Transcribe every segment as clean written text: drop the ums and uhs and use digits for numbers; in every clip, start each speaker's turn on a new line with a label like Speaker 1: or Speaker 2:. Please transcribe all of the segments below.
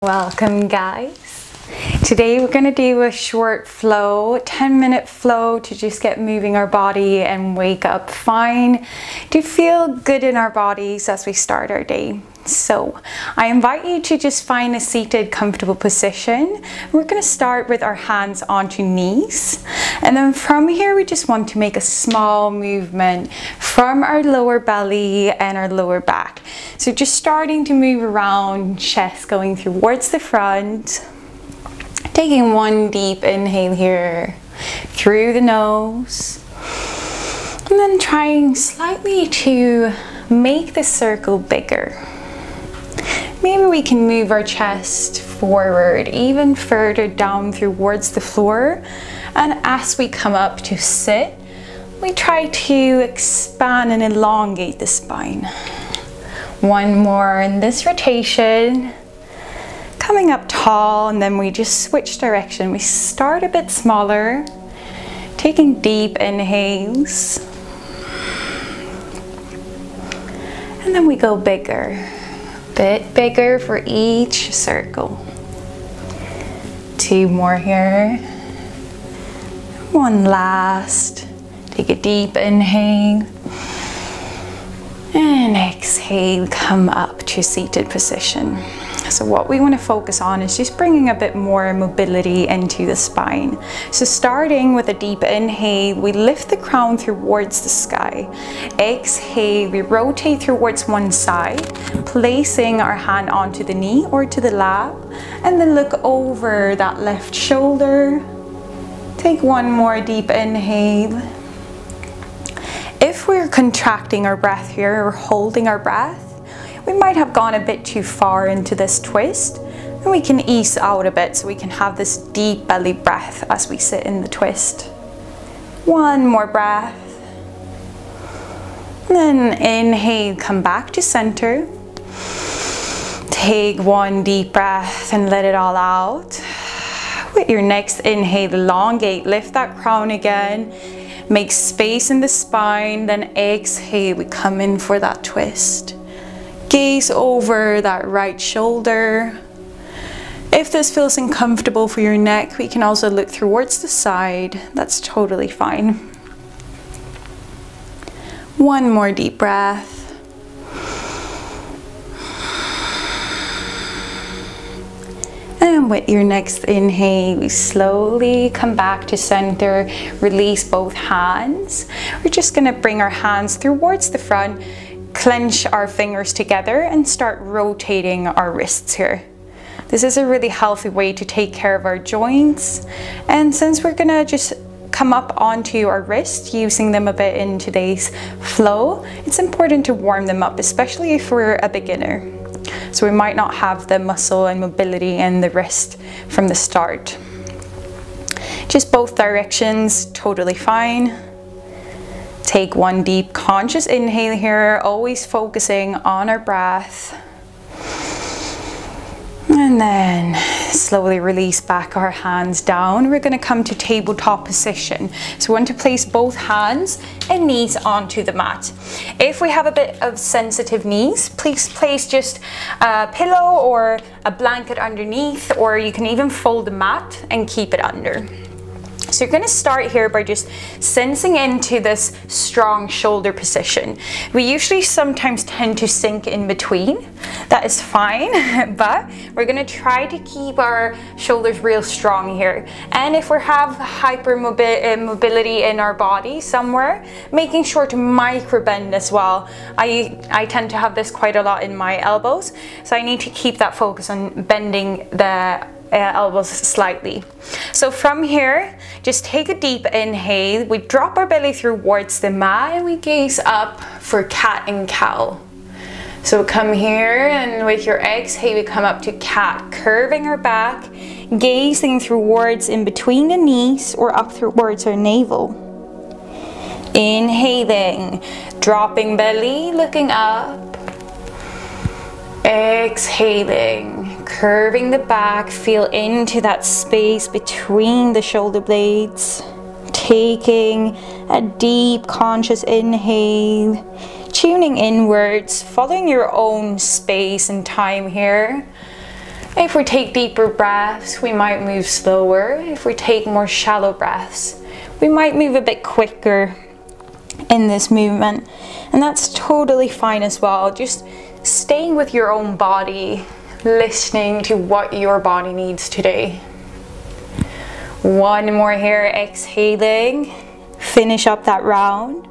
Speaker 1: Welcome guys. Today we're going to do a short flow, 10-minute flow to just get moving our body and wake up fine, to feel good in our bodies as we start our day. So I invite you to just find a seated, comfortable position. We're going to start with our hands onto knees, and then from here we just want to make a small movement from our lower belly and our lower back. So just starting to move around, chest going towards the front, taking one deep inhale here through the nose, and then trying slightly to make the circle bigger. Maybe we can move our chest forward, even further down towards the floor. And as we come up to sit, we try to expand and elongate the spine. One more in this rotation. Coming up tall, and then we just switch direction. We start a bit smaller, taking deep inhales. And then we go bigger. Bit bigger for each circle. Two more here. One last. Take a deep inhale. And exhale, come up to seated position. So what we want to focus on is just bringing a bit more mobility into the spine. So starting with a deep inhale, we lift the crown towards the sky. Exhale, we rotate towards one side, placing our hand onto the knee or to the lap, and then look over that left shoulder. Take one more deep inhale. If we're contracting our breath here or holding our breath, we might have gone a bit too far into this twist, and we can ease out a bit so we can have this deep belly breath as we sit in the twist. One more breath. And then inhale, come back to center. Take one deep breath and let it all out. With your next inhale, elongate, lift that crown again. Make space in the spine, then exhale, we come in for that twist. Gaze over that right shoulder. If this feels uncomfortable for your neck, we can also look towards the side. That's totally fine. One more deep breath. And with your next inhale, we slowly come back to center, release both hands. We're just gonna bring our hands towards the front, clench our fingers together and start rotating our wrists here. This is a really healthy way to take care of our joints. And since we're gonna just come up onto our wrist, using them a bit in today's flow, it's important to warm them up, especially if we're a beginner. So we might not have the muscle and mobility in the wrist from the start. Just both directions, totally fine. Take one deep conscious inhale here, always focusing on our breath. And then slowly release back our hands down. We're going to come to tabletop position. So we want to place both hands and knees onto the mat. If we have a bit of sensitive knees, please place just a pillow or a blanket underneath, or you can even fold the mat and keep it under. So you're going to start here by just sensing into this strong shoulder position. We usually sometimes tend to sink in between. That is fine, but we're going to try to keep our shoulders real strong here. And if we have mobility in our body somewhere, making sure to micro bend as well. I tend to have this quite a lot in my elbows, so I need to keep that focus on bending the elbows slightly. So from here, just take a deep inhale. We drop our belly towards the mat and we gaze up for cat and cow. So come here, and with your exhale, we come up to cat, curving our back, gazing towards in between the knees or up towards our navel. Inhaling, dropping belly, looking up. Exhaling, curving the back, feel into that space between the shoulder blades. Taking a deep conscious inhale, tuning inwards, following your own space and time here. If we take deeper breaths, we might move slower. If we take more shallow breaths, we might move a bit quicker in this movement, and that's totally fine as well. Just staying with your own body, listening to what your body needs today. One more here, exhaling, finish up that round.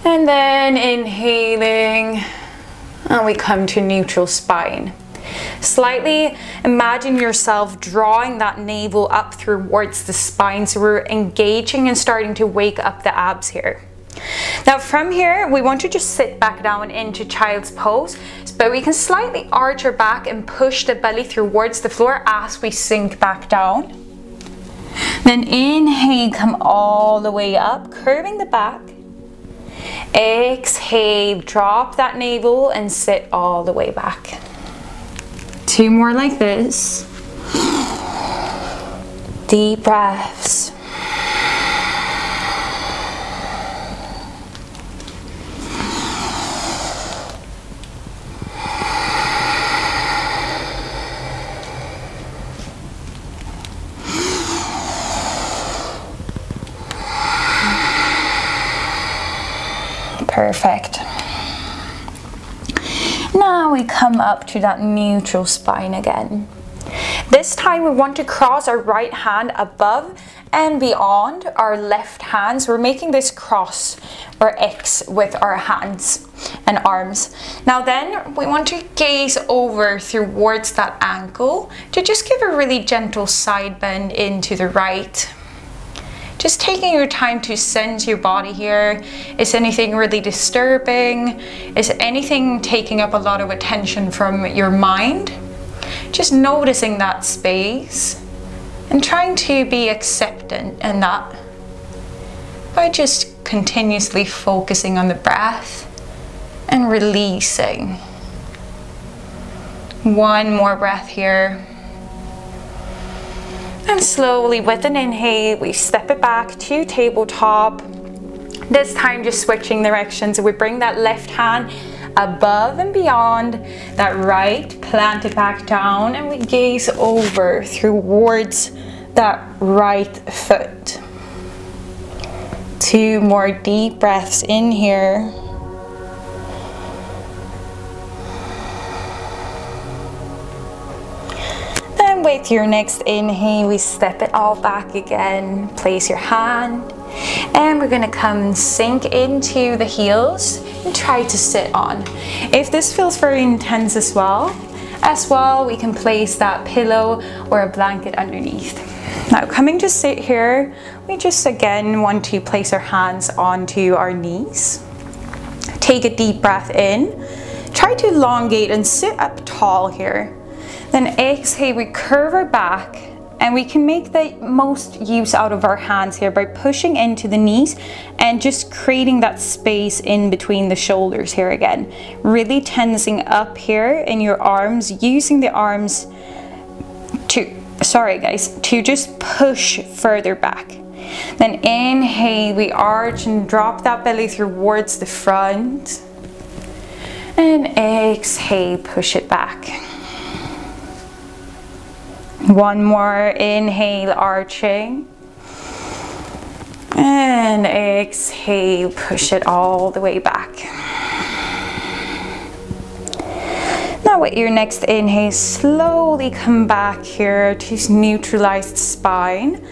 Speaker 1: And then inhaling, and we come to neutral spine. Slightly imagine yourself drawing that navel up towards the spine, so we're engaging and starting to wake up the abs here. Now from here, we want to just sit back down into child's pose, but we can slightly arch our back and push the belly towards the floor as we sink back down. Then inhale, come all the way up, curving the back. Exhale, drop that navel and sit all the way back. 2 more like this. Deep breaths. Perfect. Now we come up to that neutral spine again. This time we want to cross our right hand above and beyond our left hand. So we're making this cross or X with our hands and arms. Now then we want to gaze over towards that ankle to just give a really gentle side bend into the right. Just taking your time to sense your body here. Is anything really disturbing? Is anything taking up a lot of attention from your mind? Just noticing that space and trying to be acceptant in that by just continuously focusing on the breath and releasing. One more breath here. And slowly with an inhale, we step it back to tabletop. This time just switching directions. So we bring that left hand above and beyond that right, plant it back down, and we gaze over towards that right foot. 2 more deep breaths in here. With your next inhale, we step it all back again. Place your hand, and we're gonna come sink into the heels and try to sit on. If this feels very intense as well, we can place that pillow or a blanket underneath. Now coming to sit here, we just again want to place our hands onto our knees. Take a deep breath in. Try to elongate and sit up tall here. Then exhale, we curve our back, and we can make the most use out of our hands here by pushing into the knees and just creating that space in between the shoulders here again. Really tensing up here in your arms, using the arms to just push further back. Then inhale, we arch and drop that belly towards the front. And exhale, push it back. One more inhale, arching, and exhale, push it all the way back. Now with your next inhale, slowly come back here to neutralized spine.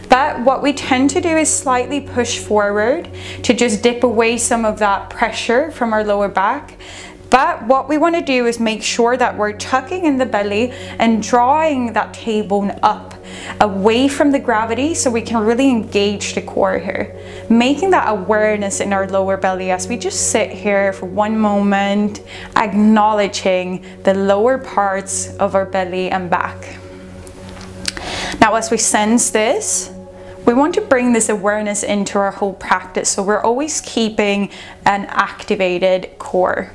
Speaker 1: But what we tend to do is slightly push forward to just dip away some of that pressure from our lower back. But what we want to do is make sure that we're tucking in the belly and drawing that tailbone up away from the gravity so we can really engage the core here. Making that awareness in our lower belly as we just sit here for one moment, acknowledging the lower parts of our belly and back. Now as we sense this, we want to bring this awareness into our whole practice, so we're always keeping an activated core.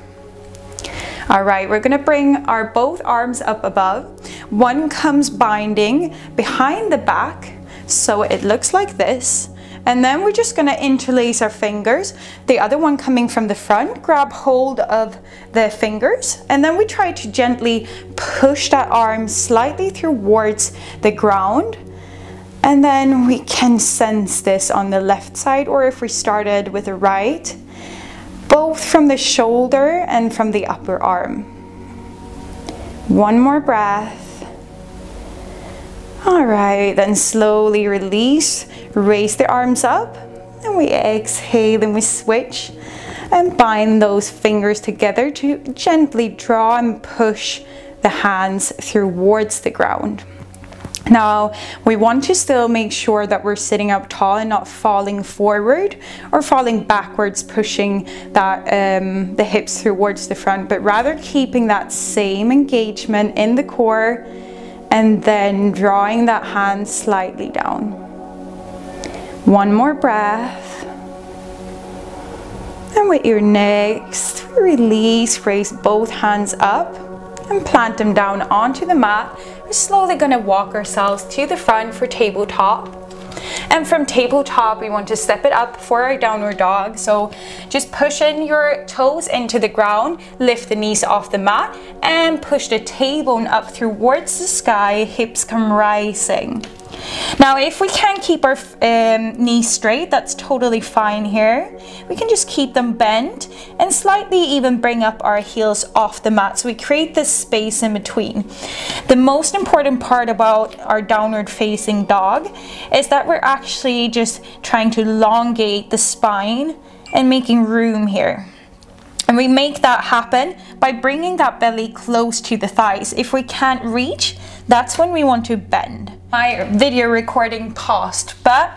Speaker 1: All right, we're gonna bring our both arms up above. One comes binding behind the back, so it looks like this. And then we're just gonna interlace our fingers, the other one coming from the front, grab hold of the fingers, and then we try to gently push that arm slightly towards the ground. And then we can sense this on the left side, or if we started with the right, both from the shoulder and from the upper arm. One more breath. All right, then slowly release, raise the arms up, and we exhale and we switch and bind those fingers together to gently draw and push the hands towards the ground. Now, we want to still make sure that we're sitting up tall and not falling forward or falling backwards, pushing that the hips towards the front, but rather keeping that same engagement in the core and then drawing that hand slightly down. One more breath. And with your next release, raise both hands up and plant them down onto the mat. We're slowly going to walk ourselves to the front for tabletop. And from tabletop, we want to step it up for our downward dog. So just pushing your toes into the ground, lift the knees off the mat, and push the tailbone up towards the sky, hips come rising. Now, if we can't keep our knees straight, that's totally fine here. We can just keep them bent and slightly even bring up our heels off the mat, so we create this space in between. The most important part about our downward facing dog is that we're actually just trying to elongate the spine and making room here. And we make that happen by bringing that belly close to the thighs. If we can't reach, that's when we want to bend. My video recording paused, but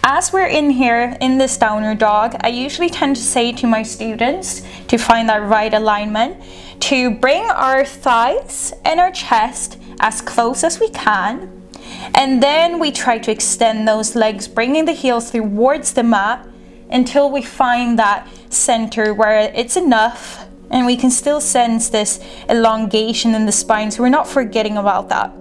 Speaker 1: as we're in here in this downward dog, I usually tend to say to my students to find that right alignment, to bring our thighs and our chest as close as we can, and then we try to extend those legs, bringing the heels towards the mat until we find that center where it's enough and we can still sense this elongation in the spine, so we're not forgetting about that.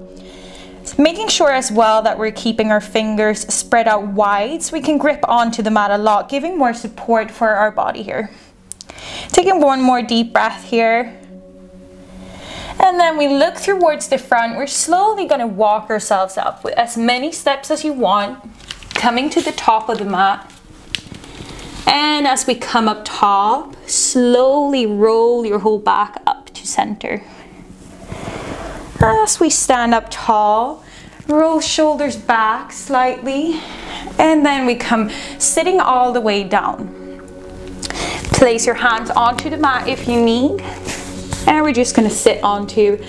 Speaker 1: Making sure as well that we're keeping our fingers spread out wide so we can grip onto the mat a lot, giving more support for our body here. Taking one more deep breath here. And then we look towards the front. We're slowly going to walk ourselves up with as many steps as you want, coming to the top of the mat. And as we come up top, slowly roll your whole back up to center. As we stand up tall, roll shoulders back slightly, and then we come sitting all the way down. Place your hands onto the mat if you need, and we're just going to sit onto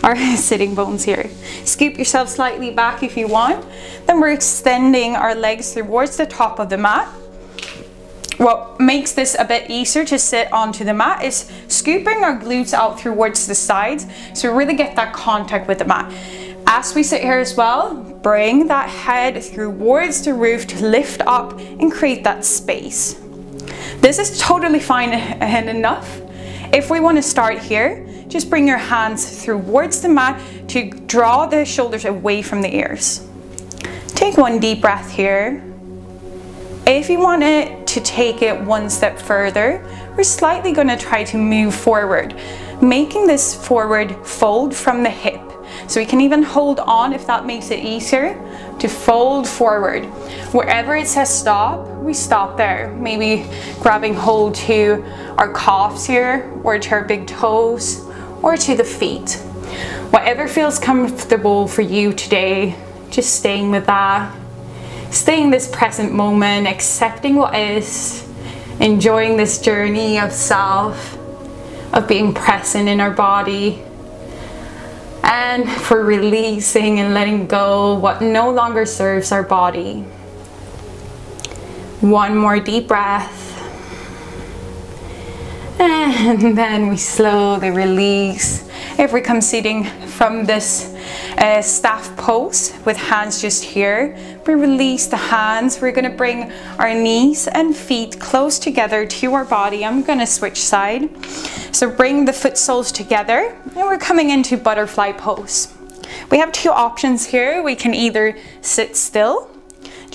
Speaker 1: our sitting bones here. Scoop yourself slightly back if you want. Then we're extending our legs towards the top of the mat. What makes this a bit easier to sit onto the mat is scooping our glutes out towards the sides, so we really get that contact with the mat. As we sit here as well, bring that head towards the roof to lift up and create that space. This is totally fine and enough. If we want to start here, just bring your hands towards the mat to draw the shoulders away from the ears. Take one deep breath here. If you want to take it one step further, we're slightly going to try to move forward, making this forward fold from the hip. So we can even hold on, if that makes it easier, to fold forward. Wherever it says stop, we stop there. Maybe grabbing hold to our calves here, or to our big toes, or to the feet. Whatever feels comfortable for you today, just staying with that. Staying in this present moment, accepting what is, enjoying this journey of self, of being present in our body, and for releasing and letting go what no longer serves our body. One more deep breath. And then we slowly release. If we come sitting from this staff pose with hands just here, we release the hands. We're going to bring our knees and feet close together to our body. I'm going to switch side. So bring the foot soles together, and we're coming into butterfly pose. We have two options here. We can either sit still,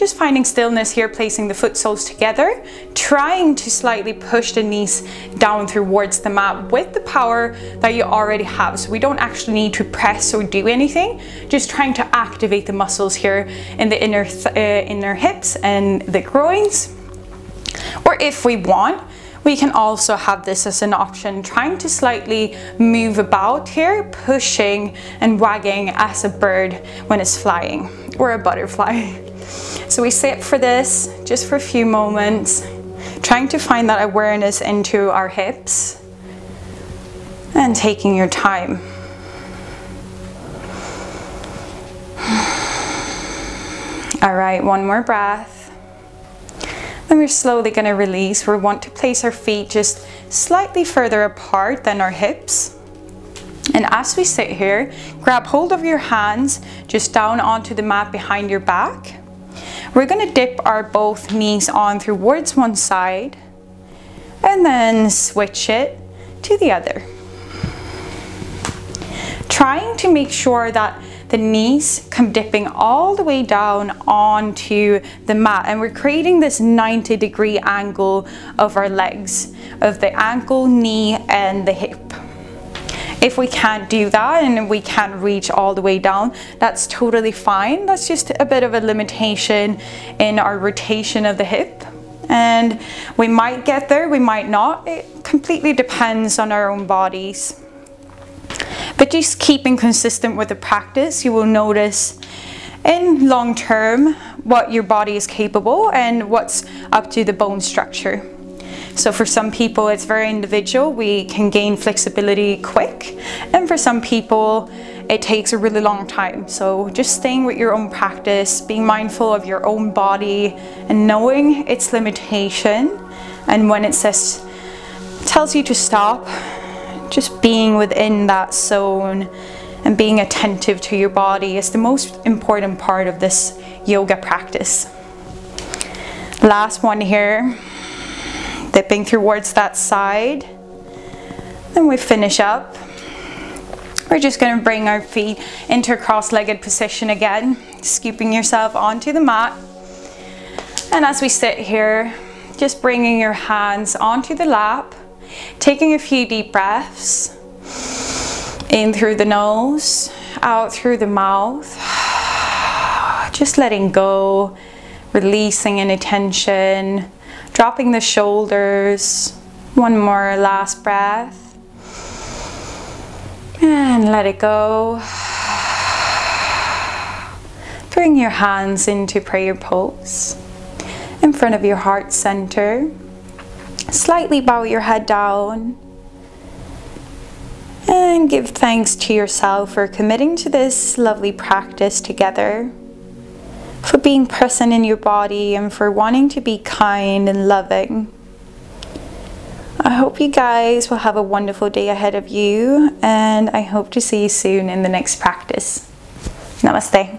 Speaker 1: just finding stillness here, placing the foot soles together, trying to slightly push the knees down towards the mat with the power that you already have. So we don't actually need to press or do anything, just trying to activate the muscles here in the inner hips and the groins. Or if we want, we can also have this as an option, trying to slightly move about here, pushing and wagging as a bird when it's flying, or a butterfly. So we sit for this just for a few moments, trying to find that awareness into our hips and taking your time. All right, one more breath. Then we're slowly going to release. We want to place our feet just slightly further apart than our hips. And as we sit here, grab hold of your hands just down onto the mat behind your back. We're going to dip our both knees on towards one side and then switch it to the other. Trying to make sure that the knees come dipping all the way down onto the mat, and we're creating this 90-degree angle of our legs, of the ankle, knee and the hip. If we can't do that and we can't reach all the way down, that's totally fine. That's just a bit of a limitation in our rotation of the hip. And we might get there, we might not. It completely depends on our own bodies. But just keeping consistent with the practice, you will notice in long term what your body is capable and what's up to the bone structure. So for some people it's very individual, we can gain flexibility quick, and for some people it takes a really long time. So just staying with your own practice, being mindful of your own body and knowing its limitation, and when it tells you to stop, just being within that zone and being attentive to your body is the most important part of this yoga practice. Last one here, dipping towards that side. Then we finish up. We're just going to bring our feet into a cross-legged position again, scooping yourself onto the mat. And as we sit here, just bringing your hands onto the lap, taking a few deep breaths, in through the nose, out through the mouth, just letting go, releasing any tension, dropping the shoulders. One more last breath, and let it go. Bring your hands into prayer pose in front of your heart center. Slightly bow your head down and give thanks to yourself for committing to this lovely practice together, for being present in your body and for wanting to be kind and loving. I hope you guys will have a wonderful day ahead of you, and I hope to see you soon in the next practice. Namaste.